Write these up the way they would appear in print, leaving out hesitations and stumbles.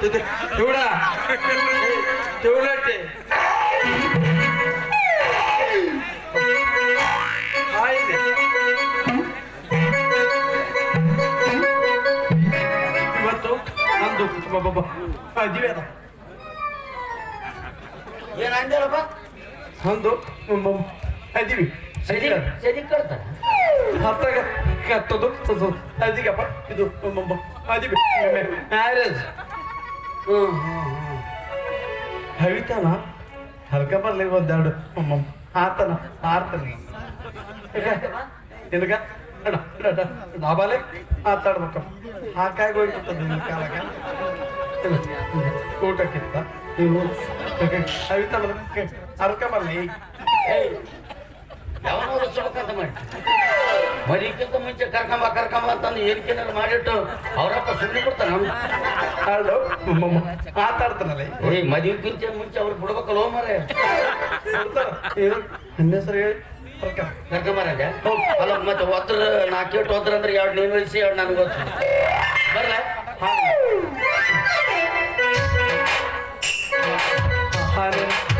तेवढा तेवढं ते ಇವತ್ತು ನಂದು ಮದುವೆ ಅದ ಏನ್ ಅಂದಳಪ್ಪ ಒಂದು ಅದೀವಿ ಸರಿ ಕಳ್ತಾರ ಹತ್ತಾಗ ಕತ್ತದು ಅದೀಗಪ್ಪ ಇದು ಅದೀವಿ ಮ್ಯಾರೇಜ್ ಹವಿತಾನ ಹಲ್ಕ ಬರ್ಲಿ ಒಂದೆರಡು ಆತನ ಆರ್ತನ ನಿನಗ ಡಾಬಾಲೆ ಮಾತಾಡ್ಬೇಕಪ್ಪ ಹಾಕಾಗಿ ಹೋಗ್ಬಿಟ್ಟದ ನಿನ್ನ ಕಾಲಾಗ ಊಟಕ್ಕಿಂತ ನೀವು ಹವಿತಾನ ಹಲ್ಕ ಬರ್ಲಿ ಯಾವನವರು ಚೌಕಂತ ಮಾಡಿ ಮರಿಕ್ಕಿಂತ ಮುಂಚೆ ಕರ್ಕೊಂಬ ಅಂತಂದು ಏನ್ಕೇನಾರು ಮಾಡಿಟ್ಟು ಅವರಪ್ಪ ಸುಮ್ಮನೆ ಕೊಡ್ತಾನ ಹಾಳು ಮಾತಾಡ್ತಾನಲ್ಲ ಏ ಮದುವೆಗಿಂತ ಮುಂಚೆ ಅವ್ರು ಬಿಡ್ಬೇಕಲ್ಲ ಮಾರೇ ನನ್ನ ಹೆಸರು ಹೇಳಿ ಕರ್ಕೊಂಬರಾಜ ಅಲ್ಲ ಮತ್ತೆ ಒದ್ರ ನಾಲ್ಕೇಟು ಒದ್ರ ಅಂದ್ರೆ ಎರಡು ನೀನು ವಯಸ್ಸಿ ಎರಡು ನನಗೆ ಗೊತ್ತು ಬರ್ಲ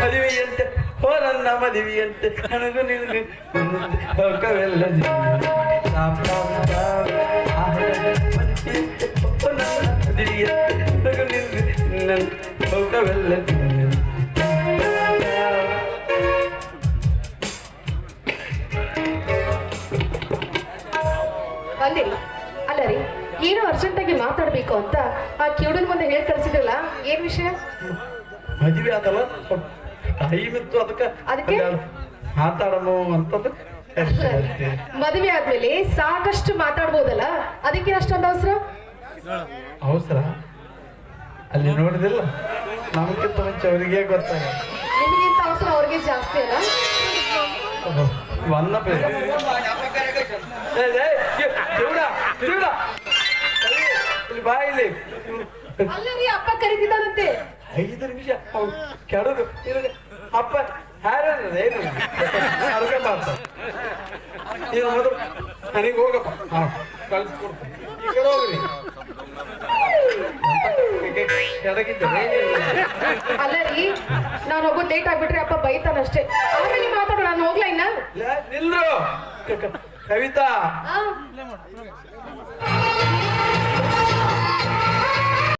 ಮದುವೆಯಂತೆ ಹೋ ನನ್ನ ಮದುವೆಯಂತೆ ನನಗೂ ನಿನಗೆ ಲೋಕವೆಲ್ಲ ಲೋಕವೆಲ್ಲ ಬಂದಿರಿ ಅಲ್ಲ ರೀ ಏನೋ ಅರ್ಜೆಂಟಾಗಿ ಮಾತಾಡ್ಬೇಕು ಅಂತ ಆ ಕಿವುಡನ ಮುಂದೆ ಹೇಳಿ ಕಳ್ಸಿದ್ರಲ್ಲ ಏನ್ ವಿಷಯ ಮದುವೆ ಆದಲ್ಲ ಟೈಮ್ ಇತ್ತು ಅದಕ್ಕೆ ಮಾತಾಡೋಣ ಅಂತದ್ದು ಮದುವೆ ಆದ್ಮೇಲೆ ಸಾಕಷ್ಟು ಮಾತಾಡ್ಬೋದಲ್ಲ ಅದಕ್ಕೆ ಅಷ್ಟೊಂದು ಅವಸರ ಅವಸರ ಅಲ್ಲಿ ನೋಡಿದಿಲ್ಲ ನಮಗಿಂತ ಮುಂಚೆ ಅವರಿಗೆ ಗೊತ್ತಾಗ ನಿಮಗಿಂತ ಅವಸರ ಅವ್ರಿಗೆ ಜಾಸ್ತಿ ಅಲ್ಲ ವನ್ನ ಬಾಯಿಲಿ ಅಲ್ಲರಿ ಅಪ್ಪ ಕರೀತಿದ್ದಾನಂತೆ 5 ನಿಮಿಷ ಕೆಡದು ಅಪ್ಪ ಯಾರು ಏನು ಅರ್ಗ ಮಾಡ್ತಾರೆ ನೀನು ಮೊದಲು ನನಗೆ ಹೋಗಪ್ಪ ಕಳಿಸ್ಕೊಡ್ತೀನಿ ಈ ಕಡೆ ಹೋಗ್ರಿ ಕೆಡಗಿದ್ದೆ ಅಲ್ಲರಿ ನಾನು ಹೋಗೋದು ಲೇಟ್ ಆಗ್ಬಿಟ್ರೆ ಅಪ್ಪ ಬೈತಾನಷ್ಟೇ ಆಮೇಲೆ ಮಾತಾಡೋಣ ನಾನು ಹೋಗ್ಲಾ ಇನ್ನ ನಿಲ್ರು ಕವಿತಾ ಆ,